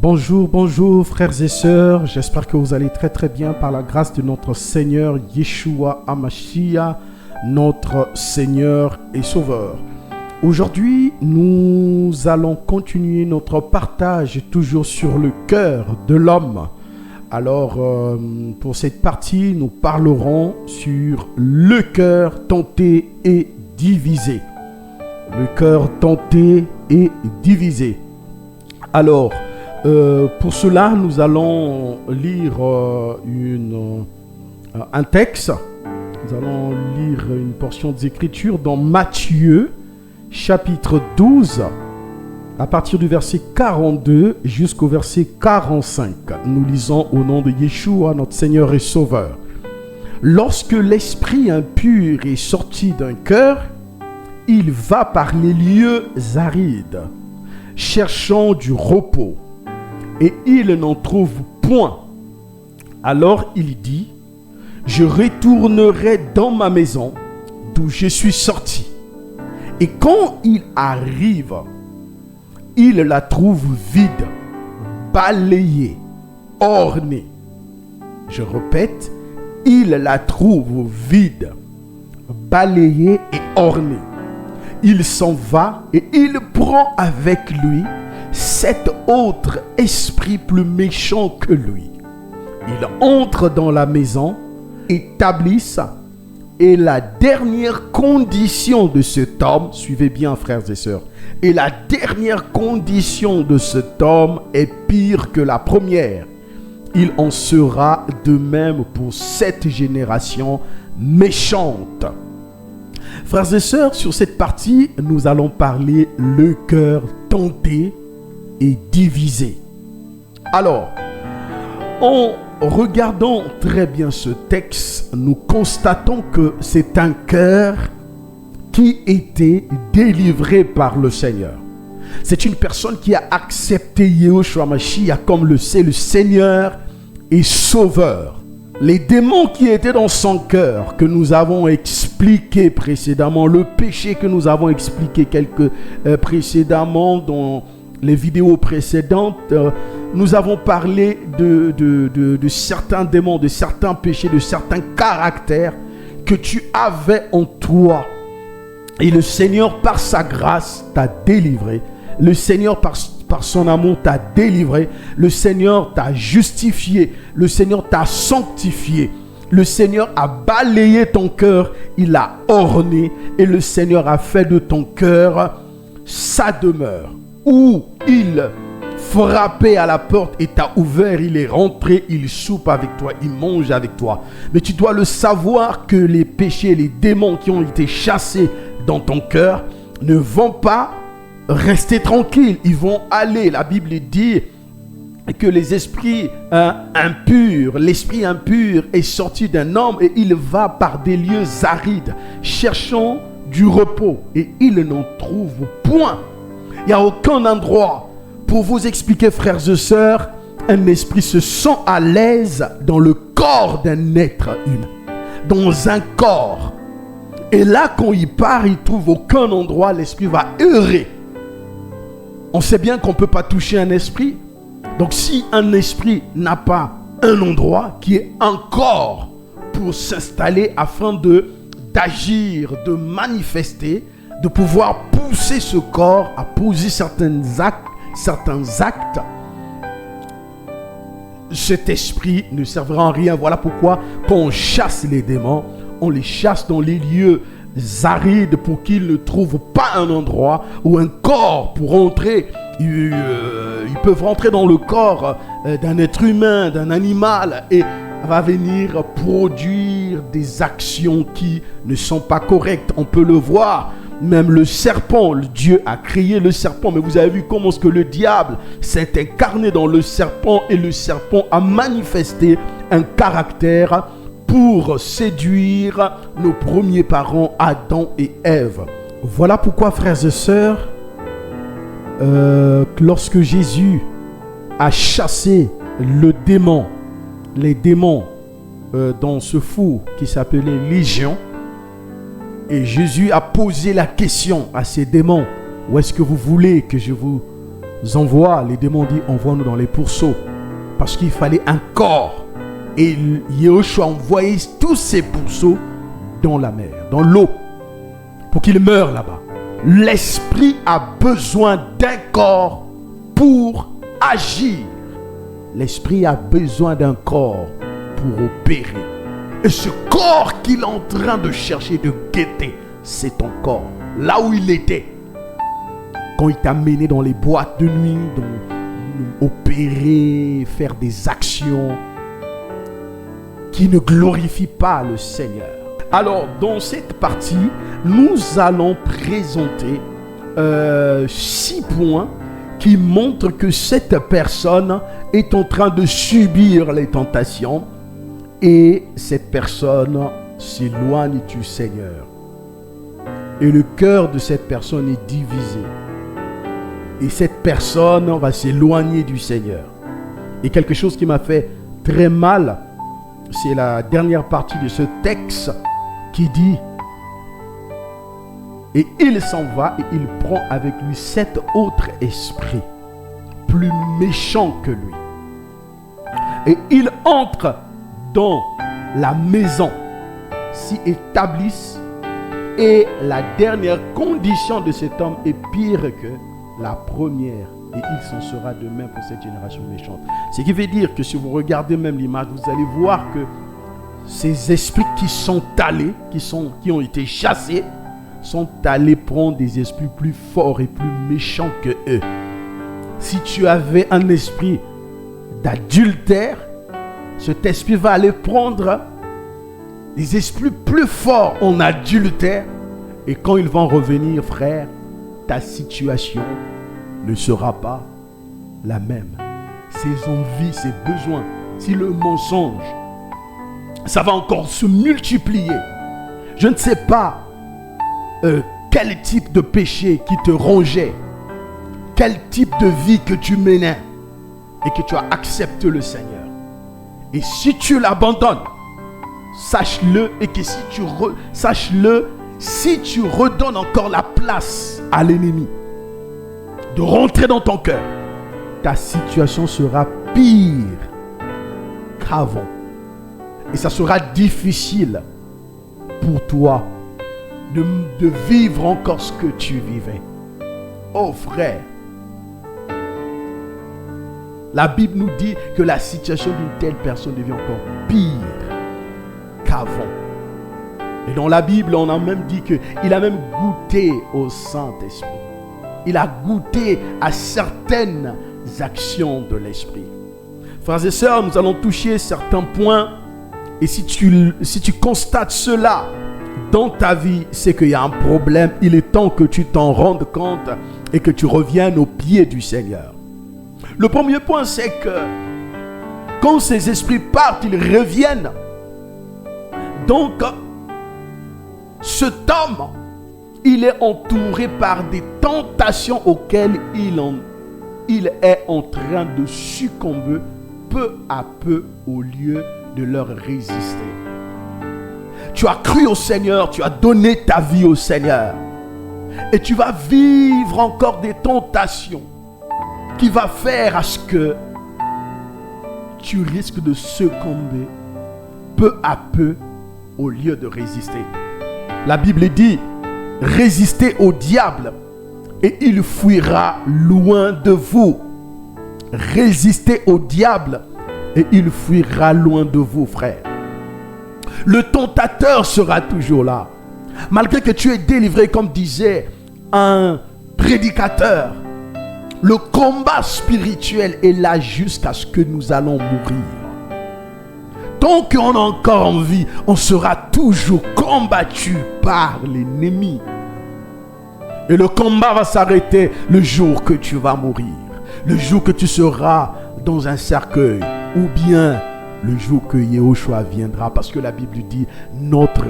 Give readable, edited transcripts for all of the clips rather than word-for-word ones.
Bonjour, bonjour frères et sœurs, j'espère que vous allez très très bien par la grâce de notre Seigneur Yeshua HaMashiach, notre Seigneur et Sauveur. Aujourd'hui, nous allons continuer notre partage toujours sur le cœur de l'homme. Alors, pour cette partie, nous parlerons sur le cœur tenté et divisé. Le cœur tenté et divisé. Alors, pour cela, nous allons lire un texte. Nous allons lire une portion des Écritures dans Matthieu, chapitre 12, à partir du verset 42 jusqu'au verset 45. Nous lisons au nom de Yeshua, notre Seigneur et Sauveur. Lorsque l'esprit impur est sorti d'un cœur, il va par les lieux arides, cherchant du repos. Et il n'en trouve point. Alors il dit, je retournerai dans ma maison d'où je suis sorti. Et quand il arrive, il la trouve vide, balayée, ornée. Je répète, il la trouve vide, balayée et ornée. Il s'en va et il prend avec lui 7 autres esprits plus méchants que lui. Il entre dans la maison, établissent, et la dernière condition de cet homme, suivez bien frères et sœurs, et la dernière condition de cet homme est pire que la première. Il en sera de même pour cette génération méchante. Frères et sœurs, sur cette partie, nous allons parler le cœur tenté et divisé. Alors, en regardant très bien ce texte, nous constatons que c'est un cœur qui était délivré par le Seigneur. C'est une personne qui a accepté Yeshua HaMashiach comme le Seigneur et Sauveur. Les démons qui étaient dans son cœur, que nous avons expliqué précédemment, le péché que nous avons expliqué précédemment dans les vidéos précédentes, nous avons parlé de certains démons, de certains péchés, de certains caractères que tu avais en toi. Et le Seigneur, par sa grâce, t'a délivré. Le Seigneur, par son amour, t'a délivré. Le Seigneur t'a justifié. Le Seigneur t'a sanctifié. Le Seigneur a balayé ton cœur. Il l'a orné. Et le Seigneur a fait de ton cœur sa demeure. Où il frappait à la porte et t'a ouvert, il est rentré, il soupe avec toi, il mange avec toi. Mais tu dois le savoir que les péchés, les démons qui ont été chassés dans ton cœur ne vont pas rester tranquilles. Ils vont aller. La Bible dit que les esprits impurs, l'esprit impur est sorti d'un homme et il va par des lieux arides, cherchant du repos. Et il n'en trouve point. Il n'y a aucun endroit pour vous expliquer, frères et sœurs, un esprit se sent à l'aise dans le corps d'un être humain, dans un corps. Et là, quand il part, il trouve aucun endroit, l'esprit va errer. On sait bien qu'on ne peut pas toucher un esprit. Donc si un esprit n'a pas un endroit qui est un corps pour s'installer afin d'agir, de manifester, de pouvoir pousser ce corps à poser certains actes, cet esprit ne servira en rien. Voilà pourquoi quand on chasse les démons, on les chasse dans les lieux arides pour qu'ils ne trouvent pas un endroit ou un corps pour rentrer. Ils peuvent rentrer dans le corps d'un être humain, d'un animal, et va venir produire des actions qui ne sont pas correctes. On peut le voir. Même le serpent, Dieu a créé le serpent, mais vous avez vu comment est-ce que le diable s'est incarné dans le serpent et le serpent a manifesté un caractère pour séduire nos premiers parents, Adam et Ève. Voilà pourquoi, frères et sœurs, lorsque Jésus a chassé les démons dans ce fou qui s'appelait Légion, et Jésus a posé la question à ces démons, où est-ce que vous voulez que je vous envoie, les démons disent, envoie-nous dans les pourceaux. Parce qu'il fallait un corps. Et Yahushua a envoyé tous ces pourceaux dans la mer, dans l'eau, pour qu'ils meurent là-bas. L'esprit a besoin d'un corps pour agir. L'esprit a besoin d'un corps pour opérer. Et ce corps qu'il est en train de chercher, de guetter, c'est ton corps. Là où il était. Quand il t'a mené dans les boîtes de nuit, opérer, faire des actions qui ne glorifient pas le Seigneur. Alors, dans cette partie, nous allons présenter 6 points qui montrent que cette personne est en train de subir les tentations et cette personne s'éloigne du Seigneur. Et le cœur de cette personne est divisé. Et cette personne va s'éloigner du Seigneur. Et quelque chose qui m'a fait très mal, c'est la dernière partie de ce texte qui dit: et il s'en va et il prend avec lui 7 autres esprits, plus méchants que lui. Et il entre dans la maison, s'y établissent, et la dernière condition de cet homme est pire que la première. Et il s'en sera de même pour cette génération méchante. Ce qui veut dire que si vous regardez même l'image, vous allez voir que ces esprits qui sont allés, qui ont été chassés, sont allés prendre des esprits plus forts et plus méchants que eux. Si tu avais un esprit d'adultère, cet esprit va aller prendre des esprits plus forts en adultère. Et quand ils vont revenir, frère, ta situation ne sera pas la même. Ses envies, ses besoins, si le mensonge, ça va encore se multiplier. Je ne sais pas quel type de péché qui te rongeait, quel type de vie que tu menais et que tu as accepté le Seigneur. Et si tu l'abandonnes, sache-le, et que si tu redonnes encore la place à l'ennemi de rentrer dans ton cœur, ta situation sera pire qu'avant. Et ça sera difficile pour toi de vivre encore ce que tu vivais. Oh frère, la Bible nous dit que la situation d'une telle personne devient encore pire qu'avant. Et dans la Bible, on a même dit qu'il a même goûté au Saint-Esprit. Il a goûté à certaines actions de l'Esprit. Frères et sœurs, nous allons toucher certains points. Et si tu constates cela dans ta vie, c'est qu'il y a un problème. Il est temps que tu t'en rendes compte et que tu reviennes aux pieds du Seigneur. Le premier point, c'est que quand ces esprits partent, ils reviennent. Donc, cet homme, il est entouré par des tentations auxquelles il est en train de succomber peu à peu au lieu de leur résister. Tu as cru au Seigneur, tu as donné ta vie au Seigneur. Et tu vas vivre encore des tentations qui va faire à ce que tu risques de succomber peu à peu au lieu de résister. La Bible dit: résistez au diable et il fuira loin de vous. Résistez au diable et il fuira loin de vous, frère. Le tentateur sera toujours là. Malgré que tu es délivré, comme disait un prédicateur, le combat spirituel est là jusqu'à ce que nous allons mourir. Tant qu'on a encore en vie, on sera toujours combattu par l'ennemi. Et le combat va s'arrêter le jour que tu vas mourir. Le jour que tu seras dans un cercueil. Ou bien le jour que Yahushua viendra. Parce que la Bible dit: notre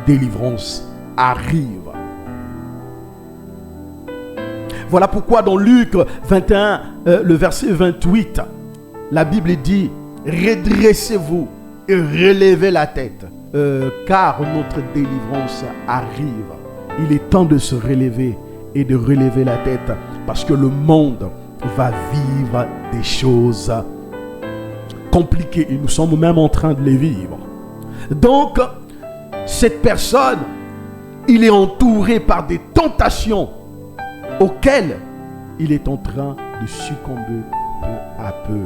délivrance arrive. Voilà pourquoi dans Luc 21, le verset 28, la Bible dit: redressez-vous et relevez la tête, car notre délivrance arrive. Il est temps de se relever et de relever la tête, parce que le monde va vivre des choses compliquées. Et nous sommes même en train de les vivre. Donc, cette personne, il est entouré par des tentations auxquelles il est en train de succomber peu à peu,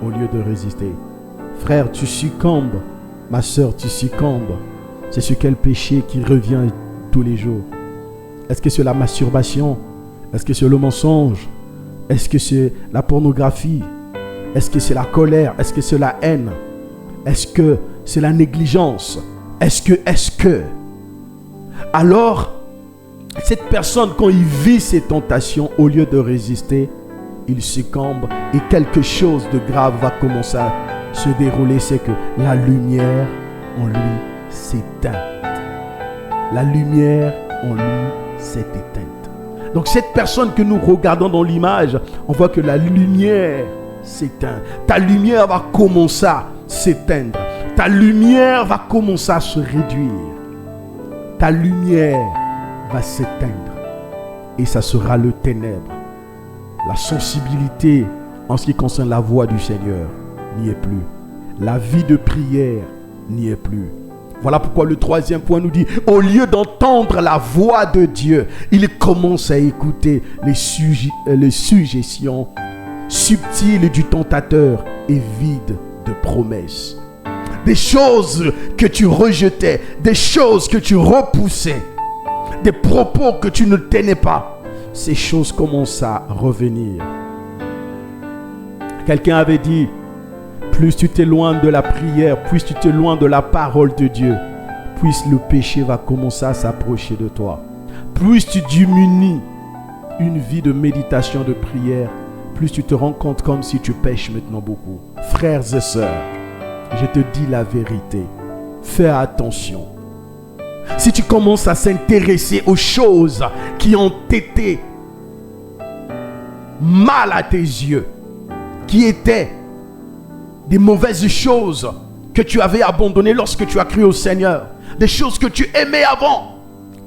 au lieu de résister. Frère, tu succombes. Ma soeur, tu succombes. C'est sur quel péché qui revient tous les jours? Est-ce que c'est la masturbation? Est-ce que c'est le mensonge? Est-ce que c'est la pornographie? Est-ce que c'est la colère? Est-ce que c'est la haine? Est-ce que c'est la négligence? Est-ce que Alors, cette personne, quand il vit ses tentations, au lieu de résister, il succombe et quelque chose de grave va commencer à se dérouler. C'est que la lumière en lui s'éteint. La lumière en lui s'est éteinte. Donc cette personne que nous regardons dans l'image, on voit que la lumière s'éteint. Ta lumière va commencer à s'éteindre. Ta lumière va commencer à se réduire. Ta lumière va s'éteindre. Et ça sera le ténèbre. La sensibilité en ce qui concerne la voix du Seigneur n'y est plus. La vie de prière n'y est plus. Voilà pourquoi le troisième point nous dit, au lieu d'entendre la voix de Dieu, il commence à écouter les suggestions subtiles du tentateur et vides de promesses. Des choses que tu rejetais, des choses que tu repoussais, des propos que tu ne tenais pas. Ces choses commencent à revenir. Quelqu'un avait dit, plus tu t'éloignes de la prière, plus tu t'éloignes de la parole de Dieu, plus le péché va commencer à s'approcher de toi. Plus tu diminues une vie de méditation, de prière, plus tu te rends compte comme si tu pêches maintenant beaucoup. Frères et sœurs, je te dis la vérité. Fais attention. Si tu commences à s'intéresser aux choses qui ont été mal à tes yeux, qui étaient des mauvaises choses que tu avais abandonnées lorsque tu as cru au Seigneur, des choses que tu aimais avant,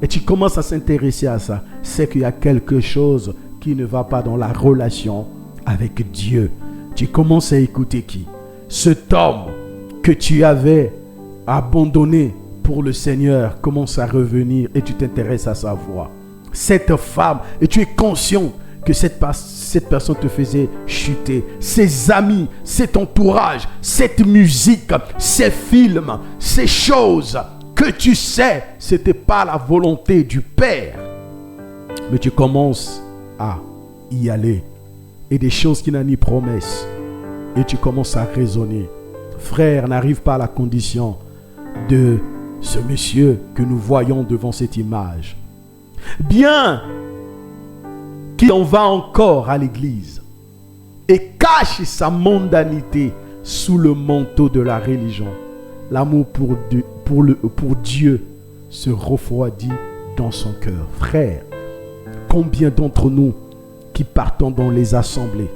et tu commences à s'intéresser à ça, c'est qu'il y a quelque chose qui ne va pas dans la relation avec Dieu. Tu commences à écouter qui? Cet homme que tu avais abandonné pour le Seigneur commence à revenir et tu t'intéresses à sa voix. Cette femme, et tu es conscient que cette personne te faisait chuter. Ses amis, cet entourage, cette musique, ces films, ces choses que tu sais, ce n'était pas la volonté du Père. Mais tu commences à y aller. Et des choses qui n'ont ni promesse. Et tu commences à raisonner. Frère, n'arrive pas à la condition de ce monsieur que nous voyons devant cette image. Bien qu'il en va encore à l'église et cache sa mondanité sous le manteau de la religion, l'amour pour Dieu se refroidit dans son cœur. Frère, combien d'entre nous qui partons dans les assemblées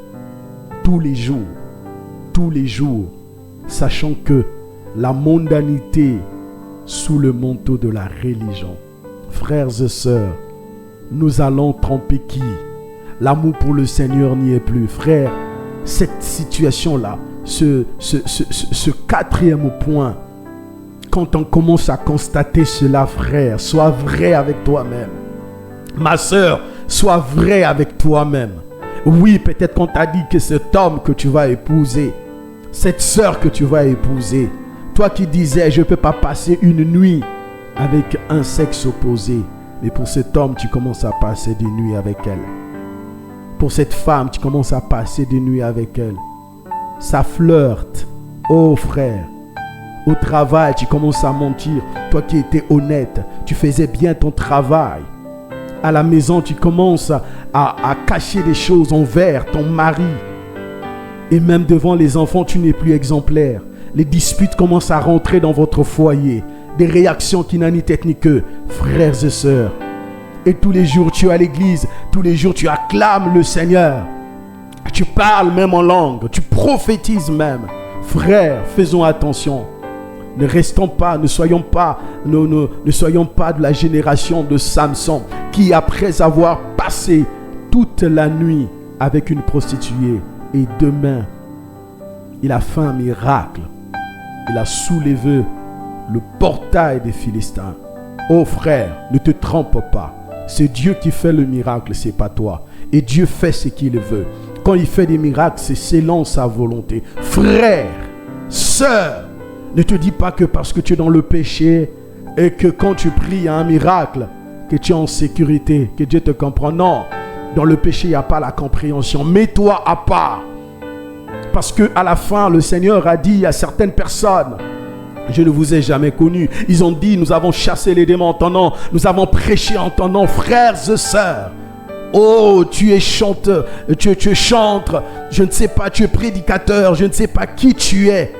tous les jours, sachant que la mondanité sous le manteau de la religion, frères et sœurs, nous allons tromper qui? L'amour pour le Seigneur n'y est plus. Frère, cette situation-là, ce quatrième point, quand on commence à constater cela, frère, sois vrai avec toi-même. Ma sœur, sois vrai avec toi-même. Oui, peut-être qu'on t'a dit que cet homme que tu vas épouser, cette sœur que tu vas épouser, toi qui disais, je ne peux pas passer une nuit avec un sexe opposé. Mais pour cet homme, tu commences à passer des nuits avec elle. Pour cette femme, tu commences à passer des nuits avec elle. Ça flirte. Oh frère, au travail, tu commences à mentir. Toi qui étais honnête, tu faisais bien ton travail. À la maison, tu commences à cacher des choses envers ton mari. Et même devant les enfants, tu n'es plus exemplaire. Les disputes commencent à rentrer dans votre foyer. Des réactions qui n'ont ni tête ni queue. Frères et sœurs, et tous les jours tu es à l'église, tous les jours tu acclames le Seigneur. Tu parles même en langue, tu prophétises même. Frères, faisons attention. Ne restons pas, ne soyons pas de la génération de Samson qui, après avoir passé toute la nuit avec une prostituée. Et demain, il a fait un miracle. Il a soulevé le portail des Philistins. Oh frère, ne te trompe pas. C'est Dieu qui fait le miracle, c'est pas toi. Et Dieu fait ce qu'il veut. Quand il fait des miracles, c'est selon sa volonté. Frère, sœur, ne te dis pas que parce que tu es dans le péché et que quand tu pries, il y a un miracle, que tu es en sécurité, que Dieu te comprend. Non, dans le péché, il n'y a pas la compréhension. Mets-toi à part. Parce qu'à la fin, le Seigneur a dit à certaines personnes, je ne vous ai jamais connus. Ils ont dit, nous avons chassé les démons en ton nom, nous avons prêché en ton nom, frères et sœurs. Oh, tu es chanteur, tu chantes, je ne sais pas, tu es prédicateur, je ne sais pas qui tu es.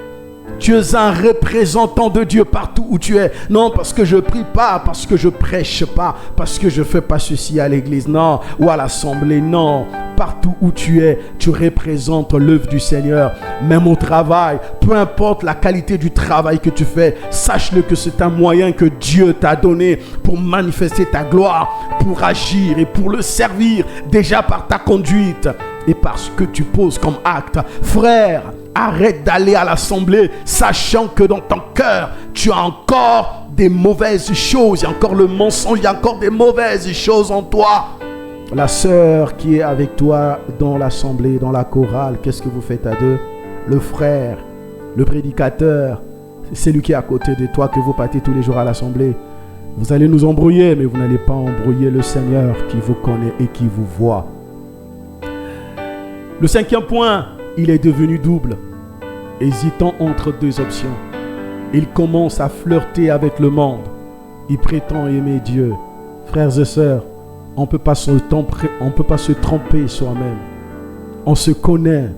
Tu es un représentant de Dieu partout où tu es. Non, parce que je prie pas, parce que je prêche pas, parce que je fais pas ceci à l'église, non, ou à l'assemblée, non. Partout où tu es, tu représentes l'œuvre du Seigneur. Même au travail, peu importe la qualité du travail que tu fais, sache-le que c'est un moyen que Dieu t'a donné pour manifester ta gloire, pour agir et pour le servir déjà par ta conduite et parce que tu poses comme acte. Frère, arrête d'aller à l'assemblée sachant que dans ton cœur, tu as encore des mauvaises choses. Il y a encore le mensonge, il y a encore des mauvaises choses en toi. La sœur qui est avec toi dans l'assemblée, dans la chorale, qu'est-ce que vous faites à deux? Le frère, le prédicateur, c'est celui qui est à côté de toi que vous partez tous les jours à l'assemblée. Vous allez nous embrouiller, mais vous n'allez pas embrouiller le Seigneur qui vous connaît et qui vous voit. Le cinquième point, il est devenu double, hésitant entre deux options. Il commence à flirter avec le monde. Il prétend aimer Dieu. Frères et sœurs, on ne peut pas se tromper soi-même. On se connaît.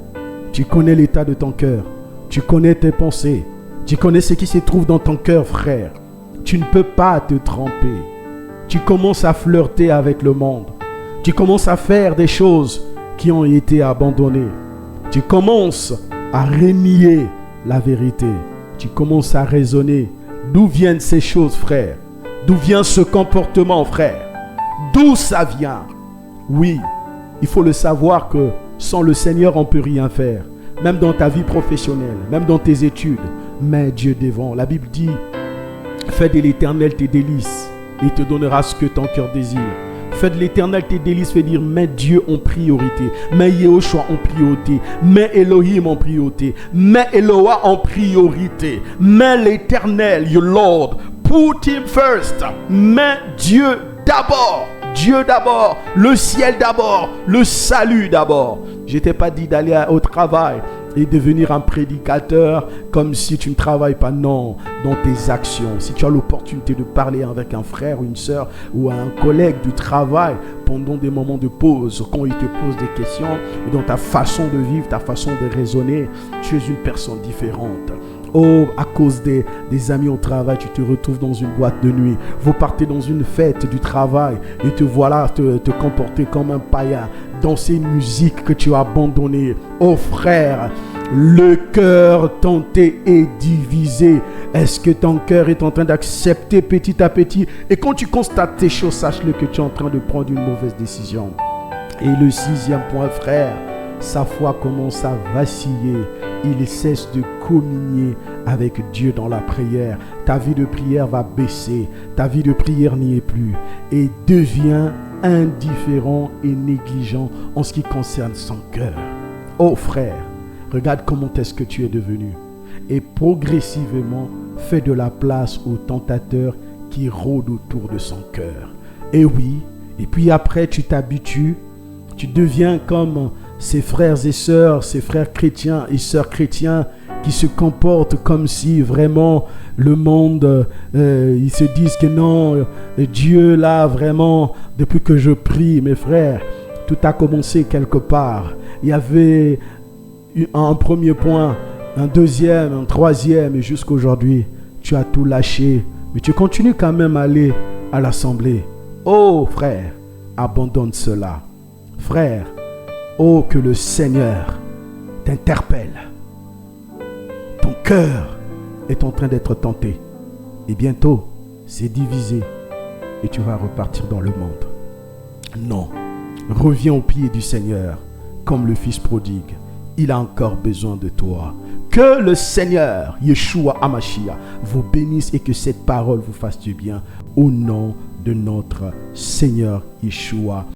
Tu connais l'état de ton cœur. Tu connais tes pensées. Tu connais ce qui se trouve dans ton cœur, frère. Tu ne peux pas te tromper. Tu commences à flirter avec le monde. Tu commences à faire des choses qui ont été abandonnées. Tu commences à renier la vérité. Tu commences à raisonner. D'où viennent ces choses, frère? D'où vient ce comportement, frère? D'où ça vient? Oui, il faut le savoir que sans le Seigneur, on ne peut rien faire. Même dans ta vie professionnelle, même dans tes études, mets Dieu devant. La Bible dit, fais de l'Éternel tes délices et il te donnera ce que ton cœur désire. Fais de l'Éternel tes délices, fais dire, mets Dieu en priorité, mets Yehoshua en priorité, mets Elohim en priorité, mets Eloah en priorité, mets l'Éternel, your Lord, put him first, mets Dieu d'abord. Dieu d'abord, le ciel d'abord, le salut d'abord. Je t'ai pas dit d'aller au travail et devenir un prédicateur comme si tu ne travailles pas. Non, dans tes actions. Si tu as l'opportunité de parler avec un frère ou une soeur ou un collègue du travail pendant des moments de pause, quand il te pose des questions, et dans ta façon de vivre, ta façon de raisonner, tu es une personne différente. Oh, à cause des amis au travail, tu te retrouves dans une boîte de nuit. Vous partez dans une fête du travail et te voilà te comporter comme un païen. Danser une musique que tu as abandonnée. Oh frère, le cœur tenté et divisé. Est-ce que ton cœur est en train d'accepter petit à petit? Et quand tu constates ces choses, sache-le que tu es en train de prendre une mauvaise décision. Et le sixième point, frère, sa foi commence à vaciller. Il cesse de communier avec Dieu dans la prière. Ta vie de prière va baisser. Ta vie de prière n'y est plus. Et devient indifférent et négligent en ce qui concerne son cœur. Oh frère, regarde comment est-ce que tu es devenu. Et progressivement, fais de la place au tentateur qui rôde autour de son cœur. Et oui, et puis après tu t'habitues. Tu deviens comme ces frères et sœurs, ces frères chrétiens et sœurs chrétiens qui se comportent comme si vraiment le monde, ils se disent que non, Dieu là vraiment, depuis que je prie, mes frères, tout a commencé quelque part. Il y avait un premier point, un deuxième, un troisième et jusqu'aujourd'hui, tu as tout lâché. Mais tu continues quand même à aller à l'assemblée. Oh frère, abandonne cela. Frère, oh que le Seigneur t'interpelle. Ton cœur est en train d'être tenté. Et bientôt, c'est divisé. Et tu vas repartir dans le monde. Non. Reviens aux pieds du Seigneur. comme le fils prodigue. Il a encore besoin de toi. Que le Seigneur, Yeshua Hamashiach, vous bénisse et que cette parole vous fasse du bien. Au nom de notre Seigneur Yeshua